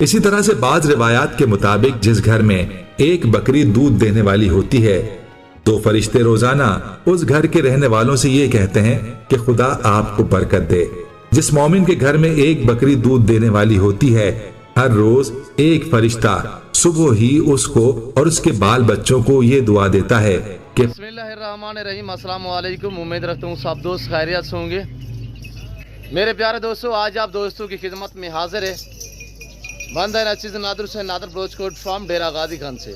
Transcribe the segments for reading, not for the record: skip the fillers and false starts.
इसी तरह से बाज रिवायात के मुताबिक जिस घर में एक बकरी दूध देने वाली होती है तो फरिश्ते रोजाना उस घर के रहने वालों से ये कहते हैं कि खुदा आपको बरकत दे। जिस मोमिन के घर में एक बकरी दूध देने वाली होती है हर रोज एक फरिश्ता सुबह ही उसको और उसके बाल बच्चों को ये दुआ देता है कि बिस्मिल्लाहिर्रहमानिर्रहीम, अस्सलाम वालेकुम। उम्मीद रखता हूँ सब दोस्त खैरियत से होंगे। मेरे प्यारे दोस्तों, आज आप दोस्तों की खिदमत में हाजिर है बंदा नचीज नादर से नादर ब्रोचकोट फार्म डेरा गादी खान से।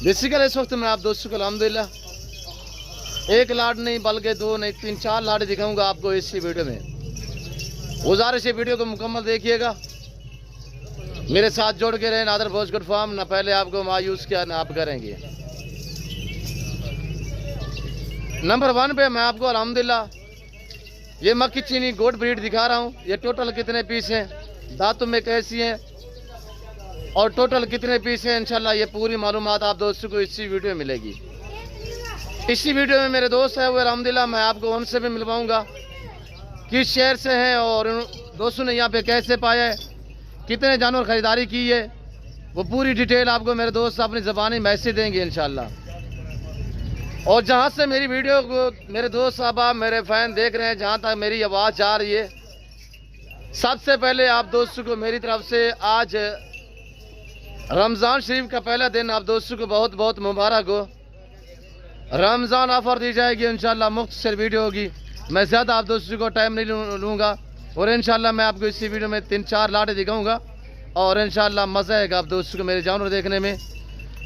बेसिकली इस वक्त मैं आप दोस्तों को अल्हम्दुलिल्लाह एक लाड नहीं बल्कि दो नहीं 3-4 लाड दिखाऊंगा आपको इसी वीडियो में। गुजारिश है वीडियो को मुकम्मल देखिएगा, मेरे साथ जोड़ के रहे। नादर ब्रोचकोट फार्म ना पहले आपको मायूस किया ना आप करेंगे। नंबर 1 पे मैं आपको अल्हम्दुलिल्लाह ये मक्की चीनी गोट ब्रीड दिखा रहा हूँ। ये टोटल कितने पीस हैं, दांतों में कैसी हैं और टोटल कितने पीस हैं, इंशाल्लाह ये पूरी मालूमात आप दोस्तों को इसी वीडियो में मिलेगी। इसी वीडियो में मेरे दोस्त है वो अल्हम्दुलिल्लाह मैं आपको उनसे भी मिलवाऊंगा किस शहर से हैं और दोस्तों ने यहाँ पे कैसे पाया है, कितने जानवर ख़रीदारी की है, वो पूरी डिटेल आपको मेरे दोस्त अपनी ज़बानी मैसेज देंगे इंशाल्लाह। और जहाँ से मेरी वीडियो को मेरे दोस्त साहब मेरे फ़ैन देख रहे हैं, जहाँ तक मेरी आवाज़ आ रही है, सबसे पहले आप दोस्तों को मेरी तरफ से आज रमज़ान शरीफ का पहला दिन आप दोस्तों को बहुत बहुत मुबारक हो। रमज़ान ऑफर दी जाएगी इंशाल्लाह, मुख्तसर वीडियो होगी, मैं ज़्यादा आप दोस्तों को टाइम नहीं लूँगा और इंशाल्लाह मैं आपको इसी वीडियो में 3-4 लाटे दिखाऊँगा और इंशाल्लाह मज़ा आएगा आप दोस्तों को मेरे जानवर देखने में।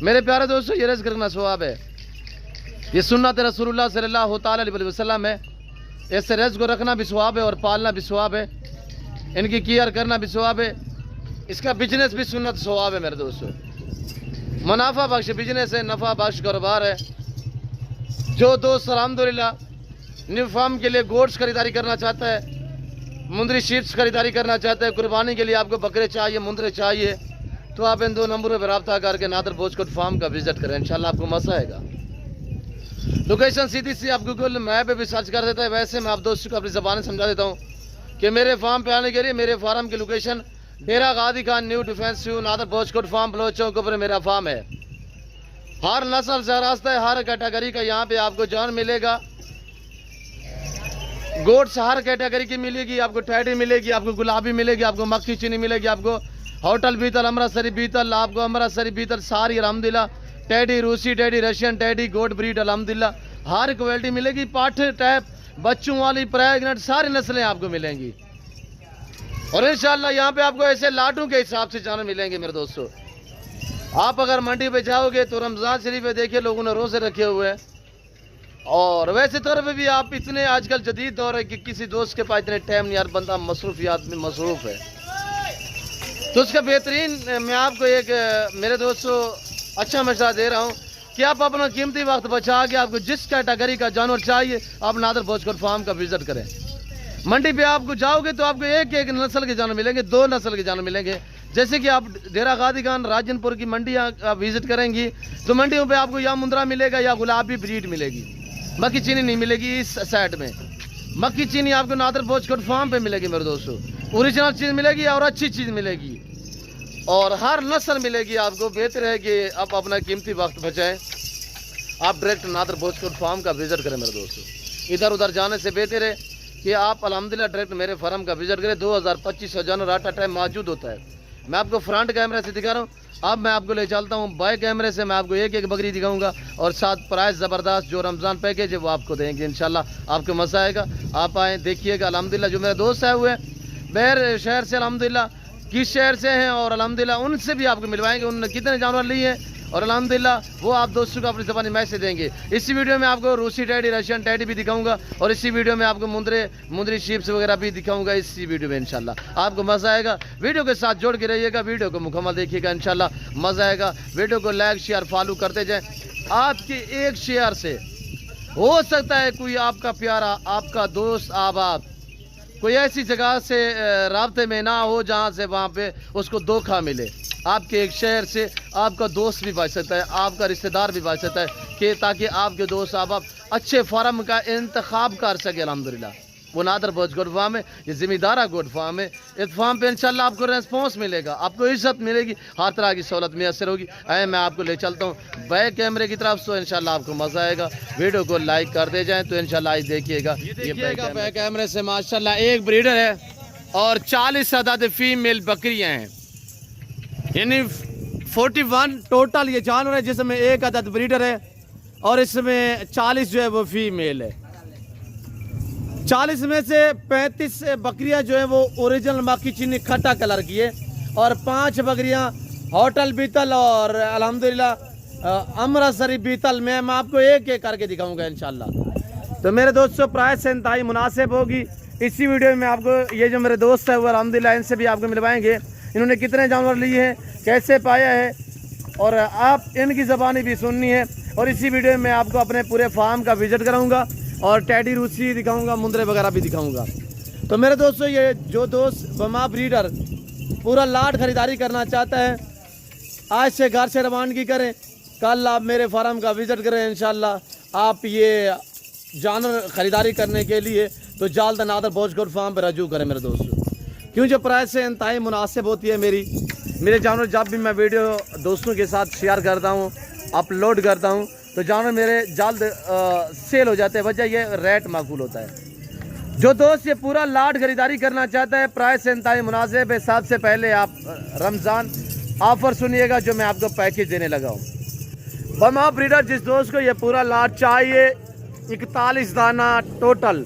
मेरे प्यारे दोस्तों, ये रिज़्क़ करना सवाब है, ये सुन्नत रसूलुल्लाह सल्लल्लाहु तआला अलैहि वसल्लम है। ऐसे रिज़्क़ को रखना भी सवाब है और पालना भी सवाब है, इनकी केयर करना भी सवाब है, इसका बिजनेस भी सुन्नत सवाब है। मेरे दोस्तों, मुनाफा बख्श बिजनेस है, नफ़ा बख्श कारोबार है। जो दोस्त अल्हम्दुलिल्लाह न्यू फार्म के लिए गोट्स खरीदारी करना चाहता है, मुंदरी शीप्स खरीदारी करना चाहता है, कुर्बानी के लिए आपको बकरे चाहिए, मुंदरे चाहिए, तो आप इन 2 नंबरों पर रब्ता करके नादर ब्रोचकोट फार्म का विजिट करें, इंशाल्लाह आपको मज़ा आएगा। लोकेशन सीधी सी आप गूगल मैप पे भी सर्च कर देता है। वैसे मैं आप दोस्तों को अपनी ज़बान समझा देता हूँ कि मेरे फार्म पे आने के लिए मेरे फार्म की लोकेशन डेरा गादी खान न्यू डिफेंस नादर ब्रोचकोट फार्म बलोच चौक पर मेरा फार्म है। हर नस्ल से रास्ता है, हर कैटेगरी का यहाँ पे आपको जान मिलेगा। गोट्स हर कैटेगरी की मिलेगी, आपको टैडी मिलेगी, आपको गुलाबी मिलेगी, आपको मक्खी चीनी मिलेगी, आपको होटल बीतल, अमृतसरी बीतल, आपको अमृतसरी बीतल सारी अल्हम्दुलिल्लाह, टैडी, रूसी टैडी, रशियन टैडी, गोट ब्रीड अल्हम्दुलिल्लाह हर क्वालिटी मिलेगी। पाठ टैप, बच्चों वाली, प्रेग्नेंट सारी नस्लें आपको मिलेंगी और इंशाल्लाह यहाँ पे आपको ऐसे लाटों के हिसाब से जानवर मिलेंगे। मेरे दोस्तों, आप अगर मंडी पे जाओगे तो रमज़ान शरीफ में देखिए लोगों ने रोज़े रखे हुए हैं और वैसे तौर पे भी आप इतने आजकल जदीद दौर है कि किसी दोस्त के पास इतने टाइम नहीं, यार बंदा मसरूफियात में मसरूफ़ है, तो उसका बेहतरीन मैं आपको एक मेरे दोस्तों अच्छा मशवरा दे रहा हूँ कि आप अपना कीमती वक्त बचा के आपको जिस कैटेगरी का जानवर चाहिए आप नादर ब्रोचकोट फार्म का विजिट करें। मंडी पे आपको जाओगे तो आपको एक नस्ल के जानवर मिलेंगे, 2 नस्ल के जानवर मिलेंगे। जैसे कि आप डेरा गादी खान राजनपुर की मंडी आप विजिट करेंगी तो मंडियों पे आपको या मुंद्रा मिलेगा या गुलाबी ब्रीड मिलेगी, मक्खी चीनी नहीं मिलेगी। इस साइड में मक्खी चीनी आपको नादर ब्रोचकोट फार्म पे मिलेगी मेरे दोस्तों, ओरिजिनल चीज़ मिलेगी और अच्छी चीज़ मिलेगी और हर नस्ल मिलेगी आपको। बेहतर है कि आप अपना कीमती वक्त बचाएं, आप डायरेक्ट नादर ब्रोचकोट फार्म का विजिट करें मेरे दोस्तों। इधर उधर जाने से बेहतर है कि आप अल्हम्दुलिल्लाह डायरेक्ट मेरे फार्म का विजिट करें। 2025 जानवर आटा टाइम मौजूद होता है। मैं आपको फ्रंट कैमरे से दिखा रहा हूँ, अब मैं आपको ले चलता हूँ बैक कैमरे से, मैं आपको एक बकरी दिखाऊंगा और साथ प्राइस ज़बरदस्त जो रमज़ान पैकेज है वो आपको देंगे इंशाल्लाह, आपको मज़ा आएगा। आप आएँ देखिएगा। अल्हम्दुलिल्लाह जो मेरे दोस्त आए हुए हैं बैर शहर से, अल्हम्दुलिल्लाह किस शहर से हैं और अल्हम्दुलिल्लाह उनसे भी आपको मिलवाएंगे, उन्होंने कितने जानवर लिए हैं और अल्हम्दुलिल्लाह वो आप दोस्तों को अपनी ज़बानी मैसेज देंगे। इसी वीडियो में आपको रूसी टैडी, रशियन टैडी भी दिखाऊंगा और इसी वीडियो में आपको मुंदरी शीप्स वगैरह भी दिखाऊंगा इसी वीडियो में। इंशाल्लाह आपको मज़ा आएगा, वीडियो के साथ जोड़ के रहिएगा, वीडियो को मुकम्मल देखिएगा, इंशाल्लाह मज़ा आएगा। वीडियो को लाइक शेयर फॉलो करते जाएँ। आपके एक शेयर से हो सकता है कोई आपका प्यारा, आपका दोस्त, आप कोई ऐसी जगह से राब्ते में ना हो जहाँ से वहाँ पे उसको धोखा मिले। आपके एक शहर से आपका दोस्त भी बच सकता है, आपका रिश्तेदार भी बच सकता है कि ताकि आपके दोस्त आप अच्छे फार्म का इंतखाब कर सके। अल्हम्दुलिल्लाह वो नादर बोझ गोट फार्म है, ये जिम्मेदारा गोट फार्म है। इस फार्म पे इंशाल्लाह आपको रेस्पॉन्स मिलेगा, आपको इज्जत मिलेगी, हर तरह की सहूलत मैसर होगी। मैं आपको ले चलता हूँ बैक कैमरे की तरफ, तो इंशाल्लाह आपको मज़ा आएगा। वीडियो को लाइक कर दे जाएँ तो इंशाल्लाह आज देखिएगा। ये बैक कैमरे से माशाल्लाह एक ब्रीडर है और 40 अदद फीमेल बकरियाँ हैं, यानी 41 टोटल ये जानवर है, जिसमें एक अदद ब्रीडर है और इसमें 40 जो है वो फीमेल है। 40 में से 35 बकरियां जो है वो ओरिजिनल मक्खी चीनी खट्टा कलर की है और 5 बकरियां होटल बीतल और अल्हम्दुलिल्लाह अमृतसरी बीतल में मैं आपको एक एक करके दिखाऊंगा इंशाल्लाह। तो मेरे दोस्तों प्राइस से इंतहाई मुनासिब होगी। इसी वीडियो में आपको ये जो मेरे दोस्त है वो अल्हम्दुलिल्लाह इनसे भी आपको मिलवाएंगे, इन्होंने कितने जानवर लिए हैं, कैसे पाया है, और आप इनकी ज़बानी भी सुननी है। और इसी वीडियो में आपको अपने पूरे फार्म का विजिट कराऊंगा और टैडी रूसी दिखाऊंगा, मुंदरे वगैरह भी दिखाऊंगा। तो मेरे दोस्तों ये जो दोस्त बमा ब्रीडर पूरा लाट ख़रीदारी करना चाहता है, आज से घर से रवानगी करें, कल आप मेरे फार्म का विज़िट करें इंशाल्लाह। आप ये जानवर ख़रीदारी करने के लिए तो जालद नादर बोझ गोट फार्म पर रजू करें मेरे दोस्तों, क्यों जो प्राइस से इंतहाई मुनासिब होती है। मेरे जानवर जब भी मैं वीडियो दोस्तों के साथ शेयर करता हूँ, अपलोड करता हूँ, तो जानवर मेरे जल्द सेल हो जाते हैं। वजह ये रेट माकूल होता है। जो दोस्त ये पूरा लाट खरीदारी करना चाहता है, प्राइस से इंतहाई मुनासिब है। सबसे पहले आप रमज़ान ऑफ़र सुनिएगा जो मैं आपको पैकेज देने लगा हूँ। बमा ब्रीडर जिस दोस्त को ये पूरा लाट चाहिए 41 दाना टोटल,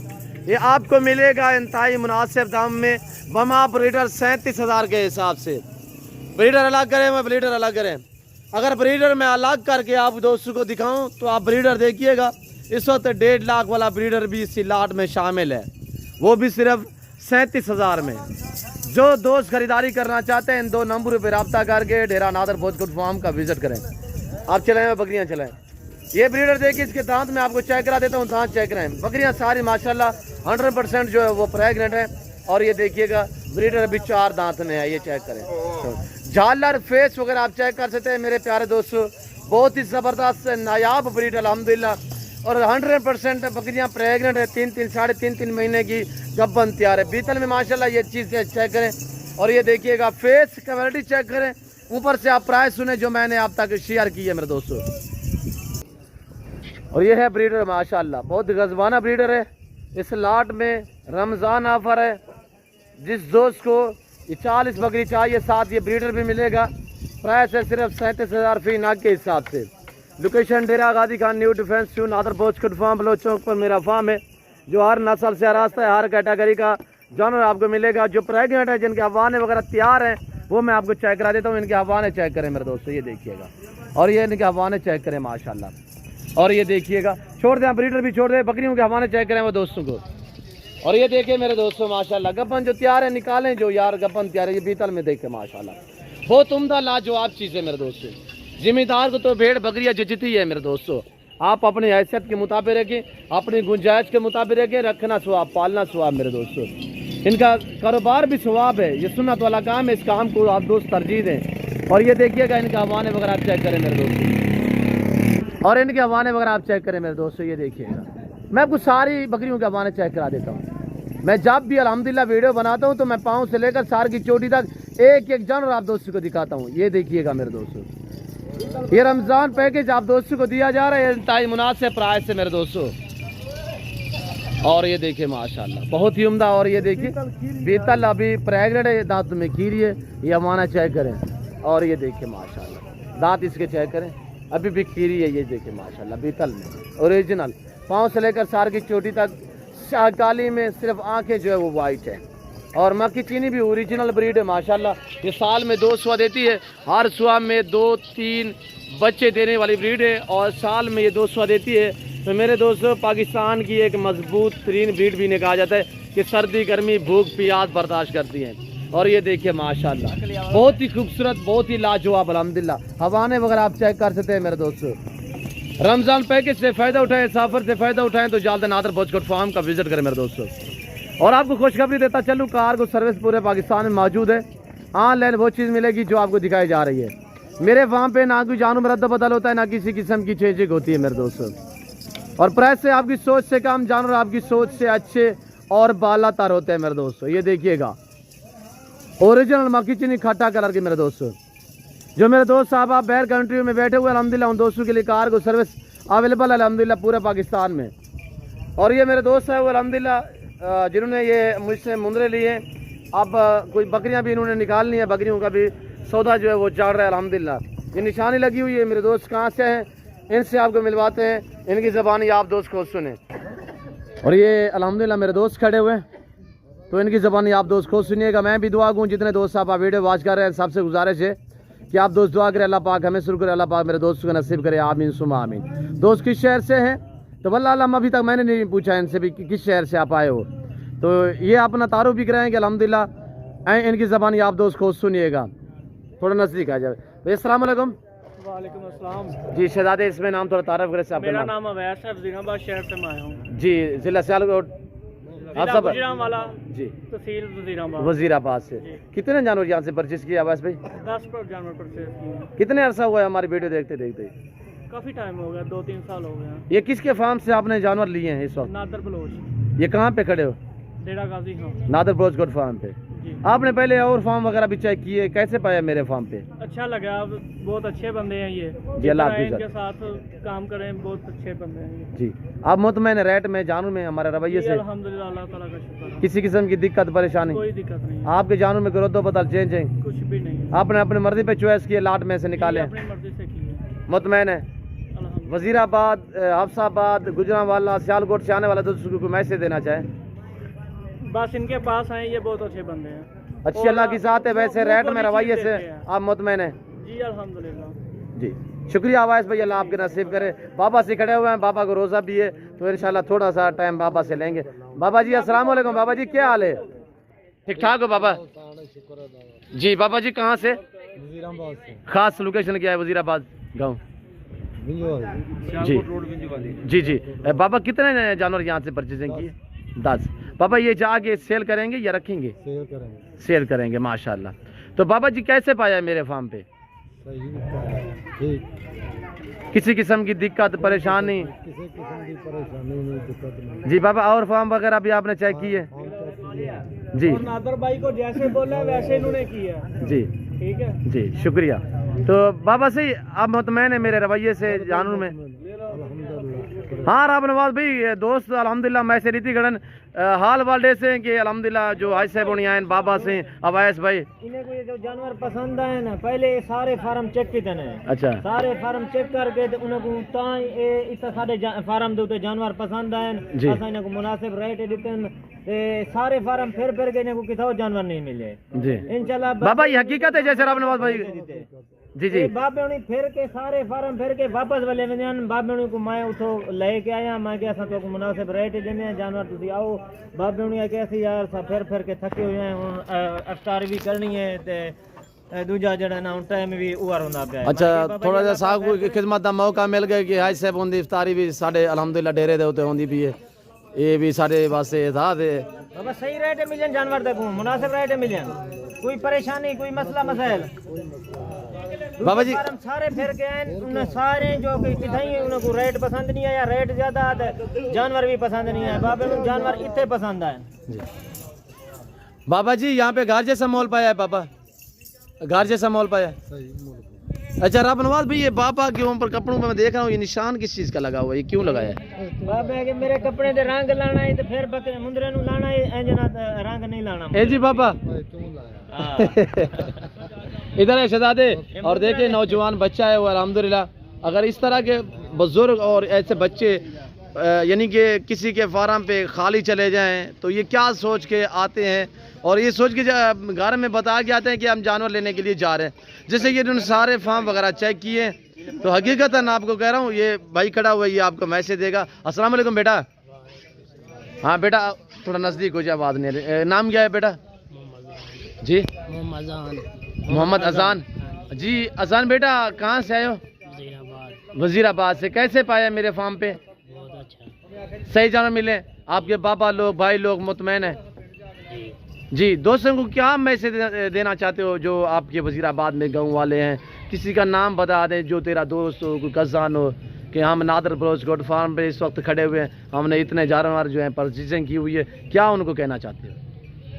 ये आपको मिलेगा इंतहाई मुनासिब दाम में। बमा ब्रीडर 37,000 के हिसाब से। ब्रीडर अलग करें मैं ब्रीडर अलग करें, अगर ब्रीडर में अलग करके आप दोस्तों को दिखाऊं तो आप ब्रीडर देखिएगा, इस वक्त 1.5 लाख वाला ब्रीडर भी इसी लाट में शामिल है, वो भी सिर्फ 37,000 में। जो दोस्त खरीदारी करना चाहते हैं इन 2 नंबरों पर रब्ता करके डेरा नादर बोझ गोट फार्म का विजिट करें। आप चलाएं बकरियां चलाएं। ये ब्रीडर देखिए, इसके दांत में आपको चेक करा देता हूँ, दांत चेक कराएं। बकरियां सारी माशाल्लाह 100% जो है वो प्रेगनेंट है। और ये देखिएगा ब्रीडर अभी 4 दांत में है, ये चेक करें। झालर फेस वगैरह आप चेक कर सकते हैं मेरे प्यारे दोस्तों, बहुत ही ज़बरदस्त नायाब ब्रीड अल्हम्दुलिल्लाह। और 100% बकरियां प्रेगनेंट है, 3 साढ़े 3 महीने की गब्बन तैयार है। बीतल में माशाल्लाह ये चीज़ चेक करें। और ये देखिएगा फेस क्वालिटी चेक करें, ऊपर से आप प्राइस सुने जो मैंने आप तक शेयर की है मेरे दोस्तों। और ये है ब्रीडर माशाल्लाह, बहुत गजबाना ब्रीडर है। इस लाट में रमज़ान ऑफर है, जिस दोस्त को ये 40 बकरी चाहिए, साथ ये ब्रीडर भी मिलेगा। प्राइस है सिर्फ 37,000 फी नाग के हिसाब से। लोकेशन डेरा गादी खान न्यू डिफेंस न्यू नादर बोझ गोट फार्म बलोच चौक पर मेरा फार्म है, जो हर नस्ल से रास्ता है, हर कैटेगरी का जानवर आपको मिलेगा। जो प्रेगनेंट है, जिनके हवाने वगैरह तैयार हैं, वो मैं आपको चेक करा देता हूँ। इनके हवाने चेक करें मेरे दोस्तों, ये देखिएगा। और ये इनके हवाने चेक करें माशाल्लाह। और ये देखिएगा, छोड़ दें ब्रीडर भी छोड़ दें, बकरियों के हवाने चेक करें वो दोस्तों को। और ये देखिए मेरे दोस्तों माशाल्लाह, गप्पन जो तैयार है निकालें, जो यार गप्पन तैयार है, ये बीतल में देखे माशाल्लाह बहुत उम्दा लाजवाब चीज़ है मेरे दोस्तों। जिम्मेदार को तो भेड़ बकरियाँ जितती है मेरे दोस्तों। आप अपनी हैसियत के मुताबिक रखें, अपनी गुंजाइश के मुताबिक रखें, रखना स्वाब, पालना स्वाब मेरे दोस्तों। इनका कारोबार भी स्वाब है, ये सुन्नत वाला काम है, इस काम को आप दोस्त तरजीह दें। और ये देखिएगा इनके हवाने वगैरह आप चेक करें मेरे दोस्तों, और इनके हवाने वगैरह आप चेक करें मेरे दोस्तों। ये देखिएगा, मैं आपको सारी बकरियों के हवाने चेक करा देता हूँ। मैं जब भी अल्हम्दुलिल्लाह वीडियो बनाता हूँ तो मैं पाँव से लेकर सार की चोटी तक एक एक जानवर आप दोस्तों को दिखाता हूँ। ये देखिएगा मेरे दोस्तों, ये रमज़ान पैकेज आप दोस्तों को दिया जा रहा है इंतहाई मुनासिब प्राइस से मेरे दोस्तों। और ये देखिए माशाल्लाह बहुत ही उम्दा। और ये देखिए बीतल अभी प्रेगनेंट है, दांत में खीरी है, ये हमारा चेक करें। और ये देखिए माशाल्लाह दांत इसके चेक करें, अभी भी खीरी है। ये देखिए माशाल्लाह बीतल में ओरिजिनल, पाँव से लेकर सार की चोटी तक काली में, सिर्फ आंखें जो है वो वाइट है। और मक्खी चीनी भी ओरिजिनल ब्रीड है माशाल्लाह। ये साल में 2 सुआ देती है, हर सुआ में 2-3 बच्चे देने वाली ब्रीड है, और साल में ये 2 सुआ देती है। तो मेरे दोस्तों पाकिस्तान की एक मजबूत तरीन ब्रीड भी कहा जाता है कि सर्दी गर्मी भूख प्यास बर्दाश्त करती है। और ये देखिए माशाल्लाह बहुत ही खूबसूरत, बहुत ही लाजवाब अल्हम्दुलिल्लाह। हवाने वगैरह आप चेक कर सकते हैं मेरे दोस्तों। रमज़ान पैकेज से फ़ायदा उठाएं, सफ़र से फ़ायदा उठाएं तो जालद नादर बोझ गोट फार्म का विजिट करें मेरे दोस्तों। और आपको खुशखबरी देता चलूँ, कार को सर्विस पूरे पाकिस्तान में मौजूद है। ऑनलाइन वो चीज़ मिलेगी जो आपको दिखाई जा रही है। मेरे फार्म पे ना कोई जानू रद्द बदल होता है, ना किसी किस्म की चेंजिंग होती है मेरे दोस्तों। और प्राइस से आपकी सोच से कम जानवर आपकी सोच से अच्छे और बालातर होते हैं मेरे दोस्तों। ये देखिएगा ओरिजिनल मक्खी चीनी खट्टा कलर की मेरे दोस्तों। जो मेरे दोस्त साहब आप बाहर कंट्री में बैठे हुए अल्हम्दुलिल्लाह उन दोस्तों के लिए कार को सर्विस अवेलेबल है अल्हम्दुलिल्लाह पूरे पाकिस्तान में। और ये मेरे दोस्त है वो अल्हम्दुलिल्लाह जिन्होंने ये मुझसे मुंदरे लिए, अब कुछ बकरियां भी इन्होंने निकालनी है, बकरियों का भी सौदा जो है वो चल रहा है अल्हम्दुलिल्लाह। ये निशानी लगी हुई है। मेरे दोस्त कहाँ से हैं इनसे आपको मिलवाते हैं, इनकी ज़बानी आप दोस्त को सुने। और ये अल्हम्दुलिल्लाह मेरे दोस्त खड़े हुए हैं तो इनकी ज़बानी आप दोस्त खुद सुनिएगा। मैं भी दुआ करूँ जितने दोस्त आप वीडियो वॉच कर रहे हैं सबसे गुजारिश है कि आप दोस्त दुआ करें अल्लाह पाक हमें शुरू करे, अल्लाह पाक मेरे दोस्तों को नसीब करे, आमीन सुमा आमीन। दोस्त किस शहर से हैं तो वल्लाह आलम अभी तक मैंने नहीं पूछा इनसे भी कि किस शहर से आप आए हो। तो ये अपना तारुफ भी कराएंगे अल्हम्दुलिल्लाह, इनकी ज़बानी आप दोस्त खुद सुनिएगा। थोड़ा नज़दीक आ जाए भाई। अस्सलाम वालेकुम। वालेकुम अस्सलाम। जी शहजादे इसमें नाम थोड़ा तारुफ करे से। मेरा नाम अवैस है, वज़ीराबाद शहर से मैं आया हूँ। जी जिला सियालकोट आप सब गुजरांवाला जी तहसील वज़ीराबाद। वजीराबाद से। कितने जानवर यहाँ से परचेज किया आवाज़ भाई? 10 पर जानवर परचेज किए। कितने अरसा हुआ है हमारी वीडियो देखते देखते? काफ़ी टाइम हो गया, 2-3 साल हो गया। ये किसके फार्म से आपने जानवर लिए हैं इस वक्त? नादर बलोच, ये कहाँ पे खड़े हो? डेरा गाजी। हाँ नादर बलोचकोट फार्म पे। जी। आपने पहले और फार्म वगैरह भी चेक किए, कैसे पाया मेरे फार्म पे? अच्छा लगा, अब बहुत अच्छे बंदे हैं ये। जी, अल्लाह जितना हाफिज़। इनके साथ काम करें, बहुत अच्छे बंदे हैं ये। जी आप मुतमईन रेट में जानवर में हमारे रवैये जी, से अल्हम्दुलिल्लाह अल्लाह ताला का शुक्र है। किसी किस्म की दिक्कत परेशानी कोई दिक्कत नहीं है, आपके जानवर में ग्रोथ बदल चेंज है? कुछ भी नहीं है। आपने अपनी मर्जी पे चॉइस किए, लाट में से निकाले, अपनी मर्जी से की है मुतमईन है? अल्हम्दुलिल्लाह। वजीराबाद, हफ्साबाद, गुजरांवाला, सियालकोट से आने वाला दोस्तों को मैसेज देना चाहे? बस इनके पास आए, ये बहुत अच्छे बंदे हैं। अच्छी अल्लाह की साथ है। वैसे और रेट उनको में भी रवैये चीज़ से देते हैं। आप मुतमईन है? जी अल्हम्दुलिल्लाह। जी शुक्रिया आवाज़ भाई, अल्लाह आपके नसीब करे। बाबा से खड़े हुए हैं, बाबा को रोज़ा भी है तो इंशाल्लाह थोड़ा सा टाइम बाबा से लेंगे। बाबा जी अस्सलाम वालेकुम। बाबा जी क्या हाल है? ठीक ठाक हो बाबा? जी बाबा जी कहाँ से? वज़ीराबाद से। खास लोकेशन क्या है? वजीराबाद गाँव। जी जी जी। बाबा कितने जानवर यहाँ से परचेजिंग किए? 10। बाबा ये जाके सेल करेंगे या रखेंगे? सेल करेंगे। सेल करेंगे माशाल्लाह। तो बाबा जी कैसे पाया मेरे फार्म पे? सही ठीक, किसी किस्म की दिक्कत परेशानी? किसी किस्म की परेशानी नहीं, दिक्कत नहीं। जी बाबा और फार्म वगैरह भी आपने चेक किए? हम तो किए। जी और नादर भाई को जैसे बोला वैसे इन्होंने किया। जी ठीक है जी शुक्रिया। तो बाबा से आप मुतमईन है मेरे रवैये से जानवर में? अल्हम्दुलिल्लाह। हाँ राब नवाज भाई दोस्त अल्हम्दुलिल्लाह मैं से रीति गड़न हाल वाले से कि अल्हम्दुलिल्लाह जो हाई साहब आयन बाबा से अवैस भाई इन्हें को ये जो जानवर पसंद आए ना, पहले ये सारे फार्म चेक किए ने। अच्छा सारे फार्म चेक करके ते उन्हें को तां ये इतना सारे फार्म दे उते जानवर पसंद आए, जी। असा इन्हें को मुनासिब रेट दिते ते सारे फार्म फिर के इन्हें को किथो जानवर नहीं मिले जी। इंशाल्लाह। बाबा ये हकीकत है जैसे राब नवाज भाई? जी जी बाबे उन्हें फिर के सारे फार्म फिर के वापस वाले वजन बाबे उन्हें को मैं उठो लेके आया, मैं क्या सा तो को मुनासिब रेट देने हैं जानवर तुसी आओ। बाबे उन्हें कैसे यार सा फिर के थके हुए हैं, हुन अफ्तार भी करनी है ते दूजा जड़ा ना टाइम भी उवर होंदा पे। अच्छा थोड़ा सा साहब को खिदमत का मौका मिल गया कि हाई साहब होंदी इफ्तारी भी साढ़े अल्हम्दुलिल्लाह डेरे दे उत्ते होंदी भी है, ये भी साढ़े वास्ते था दे बाबा सही रेट मिलन जानवर देखो, मुनासिब रेट मिलन, कोई परेशानी कोई मसला मसाइल। बाबा जी फार्म सारे फिर के आए, उन्हें सारे जो कि किथाई उन्हें को रेट पसंद नहीं आया, रेट ज्यादा है, जानवर भी पसंद नहीं आया। बाबे उन्हें जानवर इतने पसंद आए। बाबा जी यहाँ पे घर जैसा माहौल पाया है? बाबा घर जैसा माहौल पाया है? सही मूल। अच्छा राब नवाज भाई ये बाबा के ऊपर कपड़ों पे मैं देख रहा हूँ ये निशान किस चीज का लगा हुआ है, ये क्यों लगाया है? बाबे के मेरे कपड़े दे रंग लाना है तो फिर बकरे मुंदरे नु लाना है, इंजना रंग नहीं लाना। ए जी बाबा क्यों लाया? हाँ। इधर है शहजादे और देखिए नौजवान बच्चा है वो अल्हम्दुलिल्लाह। अगर इस तरह के बुजुर्ग और ऐसे बच्चे यानी कि किसी के फार्म पे खाली चले जाएं तो ये क्या सोच के आते हैं और ये सोच के घर में बता के आते हैं कि हम जानवर लेने के लिए जा रहे हैं। जैसे ये इन्होंने सारे फार्म वगैरह चेक किए तो हकीकतन आपको कह रहा हूँ ये भाई खड़ा हुआ है ये आपको मैसेज देगा। अस्सलाम वालेकुम बेटा। हाँ बेटा थोड़ा नज़दीक हो जाए, आवाज़ नहीं आ रही। नाम क्या है बेटा? जी मोहम्मद अजान। जी अजान बेटा कहाँ से आए हो? वजीराबाद से। कैसे पाया मेरे फार्म पे? सही जानवर मिले? आपके पापा लोग भाई लोग मुतमईन है? जी दोस्तों को क्या मैसेज देना चाहते हो जो आपके वजीराबाद में गाँव वाले हैं? किसी का नाम बता दें जो तेरा दोस्त हो, कोई कज़ान हो, कि हम नादर बलोच गोट फार्म पे इस वक्त खड़े हुए हैं, हमने इतने जानवर जो हैं परचेजिंग की हुई है, क्या उनको कहना चाहते हो?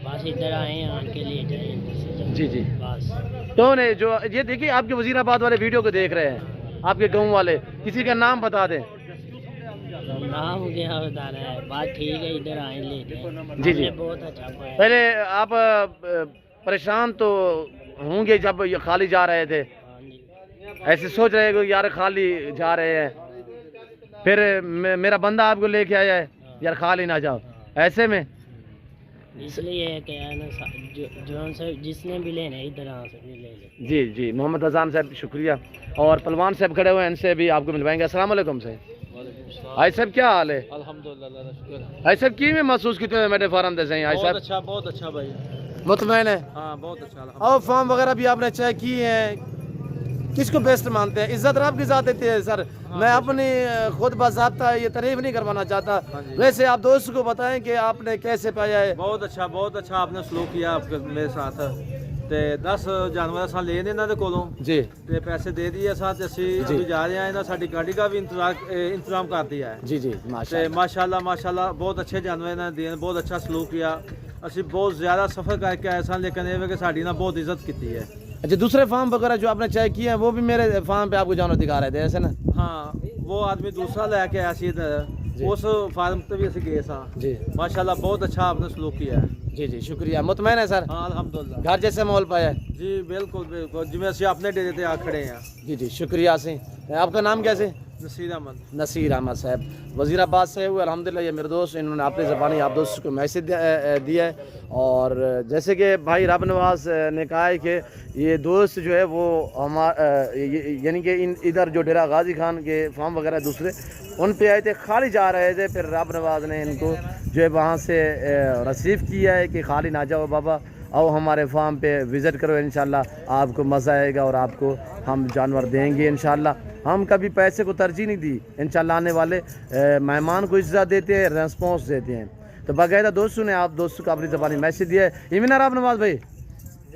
बस इधर आए हैं आके लिए जाएं। जी जी। बस तो ने जो ये देखिए आपके वजीराबाद वाले वीडियो को देख रहे हैं, आपके गाँव वाले, किसी का नाम बता दें। तो नाम क्या बताना है, बात ठीक है, इधर आए ले जाएं। जी जी। हमने बहुत अच्छा पाया। पहले आप परेशान तो होंगे जब ये खाली जा रहे थे, हाँ जी। ऐसे सोच रहे हो यार खाली जा रहे हैं, फिर मेरा बंदा आपको लेके आया है यार खाली ना जाओ, ऐसे में इसलिए क्या है ना, जो से जिसने भी लेने इधर आ सकते ले ले। जी जी। मोहम्मद अजान साहब शुक्रिया, और पलवान साहब खड़े हुए हैं, इनसे भी आपको मिलवाएंगे। अस्सलाम वालेकुम साहब। आई साहब क्या हाल है? अल्हम्दुलिल्लाह। आई साहब की में महसूस किते हुए मेरे फार्म दे सही आई साहब? बहुत अच्छा भाई। मुतमैन है? हाँ बहुत अच्छा। और फॉर्म वगैरह भी आपने चेक किए हैं, किसको बेस्ट मानते हैं? इज्जत रब की जात देती है सर। मैं अपनी खुद बाज़ाब्ता ये तारीफ नहीं करवाना चाहता, वैसे आप दोस्त को बताएं कि आपने कैसे पाया है। बहुत अच्छा आपने सलूक किया आपके मेरे साथ। ਤੇ 10 ਜਾਨਵਰ ਅਸਾਂ ਲਏ ਨੇ ਇਹਨਾਂ ਦੇ ਕੋਲੋਂ जी ਤੇ ਪੈਸੇ ਦੇ ਦਿਏ ਅਸਾਂ ਤੇ ਅਸੀਂ ਅਭੀ ਜਾ ਰਹੇ ਹਾਂ। ਇਹਨਾਂ ਸਾਡੀ ਗਾੜੀ ਦਾ ਵੀ ਇੰਤਜ਼ਾਮ ਕਰ ਦਿਆ है। जी जी ਤੇ ਮਾਸ਼ਾਅੱਲਾ ਬਹੁਤ ਅੱਛੇ ਜਾਨਵਰ ਇਹਨਾਂ ਨੇ ਦੇਣ, ਬਹੁਤ ਅੱਛਾ ਸਲੂਕ किया। ਅਸੀਂ ਬਹੁਤ ਜ਼ਿਆਦਾ ਸਫ਼ਰ ਕਰਕੇ ਆਏ ਸਾਂ, ਲੇਕਿन ਇਹ ਵੇ ਕਿ ਸਾਡੀ ना बहुत इज्जत की है। अच्छा, दूसरे फार्म वगैरह जो आपने चेक किए हैं वो भी मेरे फार्म पे आपको जानवर दिखा रहे थे ऐसे ना? हाँ वो आदमी दूसरा लेके आया सी इधर, उस फार्म पे भी ਅਸੀਂ ਗਏ ਸਾਂ। जी माशाल्लाह बहुत अच्छा आपने सलूक किया है। जी जी शुक्रिया। मुतमैन है सर? हाँ अल्हम्दुलिल्लाह। घर जैसे माहौल पाया है? जी बिल्कुल जिवें ਅਸੀਂ अपने डेरे ते आ खड़े हैं। जी जी शुक्रिया से। आपका नाम कैसे? नसीर अहमद। नसीर अहमद साहब वजीराबाद से हुए। अल्हम्दुलिल्लाह ये मेरे दोस्त, इन्होंने अपनी ज़बानी आप दोस्त को मैसेज दिया है। और जैसे कि भाई रब नवाज ने कहा है कि ये दोस्त जो है वो यानी कि इधर जो डेरा गाजी खान के फार्म वगैरह दूसरे उन पे आए थे, खाली जा रहे थे, फिर रब नवाज ने इनको जो है वहाँ से रिसीव किया है कि खाली ना जाओ बाबा, आओ हमारे फार्म पे विज़िट करो, इंशाल्लाह आपको मज़ा आएगा और आपको हम जानवर देंगे इंशाल्लाह। हम कभी पैसे को तरजीह नहीं दी, इंशाल्लाह आने वाले मेहमान को इज्जत देते हैं, रेस्पॉन्स देते हैं। तो बाकायदा दोस्तों ने आप दोस्तों को अपनी ज़बानी मैसेज दिया है। इमिना रब नवाज भाई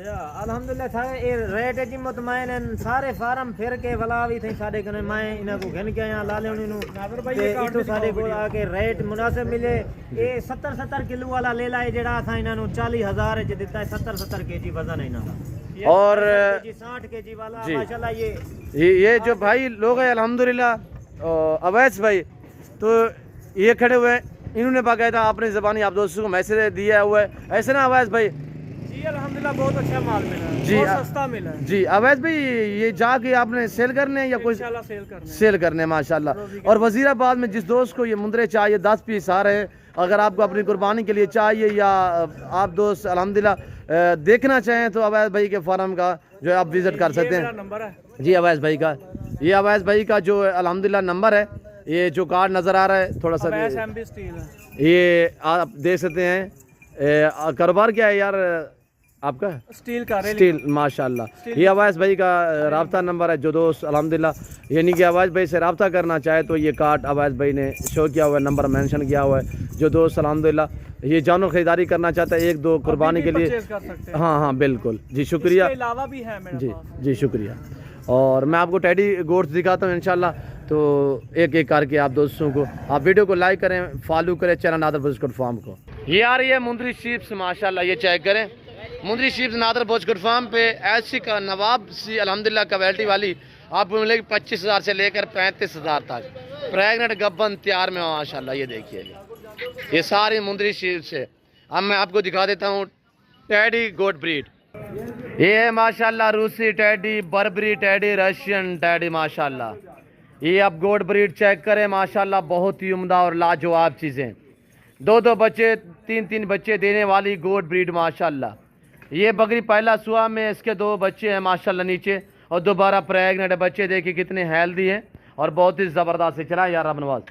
अल्हम्दुलिल्लाह सारे ये रेट जी मुतमैन हैं, सारे फार्म फिर के वला भी थे साडे कने, मैं इन्हां को घिन के आया लाले उन्हीं नु ते इथों साडे को आके रेट मुनासिब मिले। ये 70 किलो वाला ले लाए जेड़ा असां इन्हां नु 40,000 च दित्ता है। 70 केजी वजन है इन्हां दा, और 60 केजी वाला जी। माशाल्लाह ये जो भाई लोग हैं अल्हम्दुलिल्लाह, अवैस भाई तो ये खड़े हुए हैं, इन्होंने बाकायदा अपनी ज़बानी आप दोस्तों को मैसेज दिया हुआ है, ऐसे ना अवैस भाई? जी अल्हम्दुलिल्लाह बहुत अच्छा माल मिला है, जी, बहुत सस्ता मिला है। जी अवैस भाई ये जाके आपने सेल करने हैं या कोई? इंशाल्लाह सेल करने हैं। माशाल्लाह। और वजीराबाद में जिस दोस्त को ये मुंदरे चाहिए 10 पीस आ रहे हैं, अगर आपको अपनी कुर्बानी के लिए चाहिए या आप दोस्त अल्हम्दुलिल्लाह देखना चाहें तो अवैस भाई के फार्म का जो है आप विजिट कर सकते मेरा हैं। नंबर है जी अवैस भाई का, ये अवैस भाई का जो अल्हम्दुलिल्लाह नंबर है, ये जो कार्ड नज़र आ रहा है थोड़ा सा अवैस एमबी स्टील है। ये आप देख सकते हैं। कारोबार क्या है यार आपका? स्टील का रेलिंग। स्टील माशाल्लाह। ये अवैस भाई का राब्ता नंबर है, जो दोस्त अल्हम्दुलिल्लाह यानी कि अवैस भाई से रब्ता करना चाहे तो ये कार्ड अवैस भाई ने शो किया हुआ है, नंबर मेंशन किया हुआ है। जो दोस्त अल्हम्दुलिल्लाह ये जानवर खरीदारी करना चाहता है 1-2 कुर्बानी के लिए, परचेज कर सकते हैं। हाँ बिल्कुल जी शुक्रिया। इसके अलावा भी है मेरे जी पास। जी शुक्रिया। और मैं आपको टेडी गोट्स दिखाता हूँ इंशाल्लाह, तो एक एक करके आप दोस्तों को, आप वीडियो को लाइक करें, फॉलो करें चैनल नादर बोचकोट फार्म को। ये आ रही है मुंदरी शीप्स माशाल्लाह, ये चेक करें मुंदरी शीप्स नादर बोचकोट फार्म पे। ऐसी का नवाब सी अल्हम्दुलिल्लाह क्वालिटी वाली आपको मिलेगी 25,000 से लेकर 35,000 तक। प्रेगनेंट गब्बन तैयार में माशाल्लाह, ये देखिए ये सारी मुंदरी शीप्स है। अब मैं आपको दिखा देता हूँ टेडी गोट ब्रीड। ये है माशाल्लाह रूसी teddy, Barbari teddy, Russian teddy माशाल्लाह। ये अब गोट ब्रीड चेक करें माशाल्लाह, बहुत ही उम्दा और लाजवाब चीज़ें। 2-2 बच्चे 3-3 बच्चे देने वाली गोट ब्रीड माशाल्लाह। ये बकरी पहला सुआ में इसके 2 बच्चे हैं माशाल्लाह नीचे, और दोबारा प्रेगनेंट बच्चे देखिए कितने हेल्दी हैं और बहुत ही ज़बरदस्त से चला यार रब नवाज।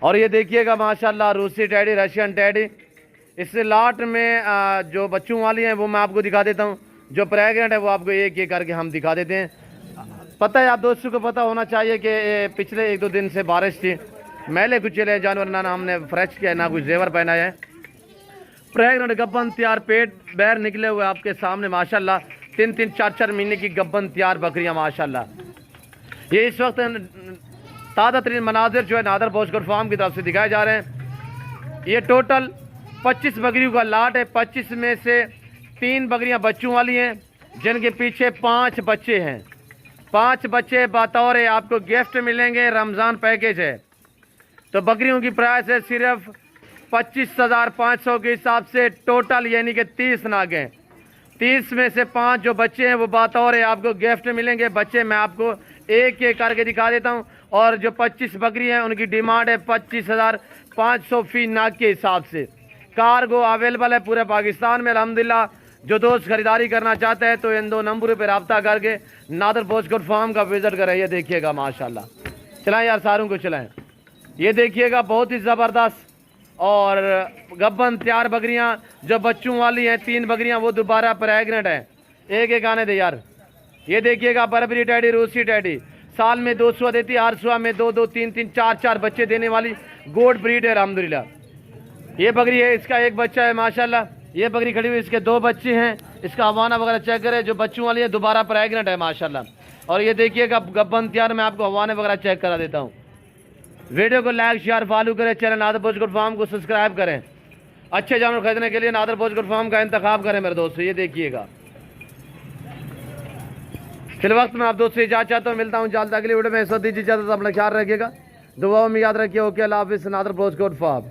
और ये देखिएगा माशाल्लाह रूसी टेडी, रशियन टेडी। इस लाट में जो बच्चों वाली हैं वो मैं आपको दिखा देता हूँ, जो प्रेगनेंट है वो आपको एक एक करके हम दिखा देते हैं। पता है आप दोस्तों को पता होना चाहिए कि पिछले 1-2 दिन से बारिश थी, मैले कुचले जानवर ना हमने फ्रेश किया, ना कुछ जेवर पहना है। प्रेगनेंट गब्बन तैयार, पेट बैर निकले हुए आपके सामने माशाल्लाह। 3-3, 4-4 महीने की गब्बन तैयार बकरियां माशाल्लाह। ये इस वक्त ताज़ा तरीन मनाजिर जो है नादर बोझगढ़ फार्म की तरफ से दिखाए जा रहे हैं। ये टोटल 25 बकरियों का लाट है। 25 में से 3 बकरियां बच्चों वाली हैं, जिनके पीछे 5 बच्चे हैं। 5 बच्चे बतौर आपको गिफ्ट मिलेंगे, रमज़ान पैकेज है। तो बकरियों की प्राइस है सिर्फ 25,500 के हिसाब से टोटल, यानी कि 30 नाग हैं। 30 में से 5 जो बच्चे हैं वो बतौर आपको गिफ्ट मिलेंगे। बच्चे मैं आपको एक एक करके दिखा देता हूं। और जो 25 बकरी हैं उनकी डिमांड है 25,500 फी नाग के हिसाब से। कार्गो अवेलेबल है पूरे पाकिस्तान में अल्हम्दुलिल्लाह। जो दोस्त खरीदारी करना चाहते हैं तो इन 2 नंबरों पर रब्ता करके नादर बोझगढ़ फार्म का विजिट करें। ये देखिएगा माशाल्लाह, चलाएं यार सारों को चलाएं। ये देखिएगा बहुत ही ज़बरदस्त और गब्बन तैयार बकरियां जो बच्चों वाली हैं। 3 बकरियां वो दोबारा प्रेगनेंट हैं। एक एक आने दे यार। ये देखिएगा बर्बरी टैडी, रूसी टैडी, साल में 200 देती है, 800 में 2-2, 3-3, 4-4 बच्चे देने वाली गोड ब्रीड है अल्हम्दुलिल्लाह। ये बकरी है, इसका एक बच्चा है माशाल्लाह। ये बकरी खड़ी हुई, इसके 2 बच्चे हैं। इसका हवाना वगैरह चेक करें, जो बच्चों वाली है दोबारा प्रेगनेंट है माशाल्लाह। और ये देखिएगा गब्बन तैयार, मैं आपको हवाने वगैरह चेक करा देता हूँ। वीडियो को लाइक शेयर फॉलो करें, चैनल नादर बोझगढ़ फार्म को सब्सक्राइब करें। अच्छे जानवर खरीदने के लिए नादर बोझगढ़ फार्म का इंतखाब करें मेरे दोस्तों। ये देखिएगा। फिल वक्त में आप दोस्तों इजाज़त चाहता हूँ, मिलता हूँ जल्द अगली वीडियो में। दीजिए इजाज़त, अपना ख्याल रखिएगा, दुआओं में याद रखिए। ओके, अल्लाह हाफिज़। नादर बोझगढ़ फार्म।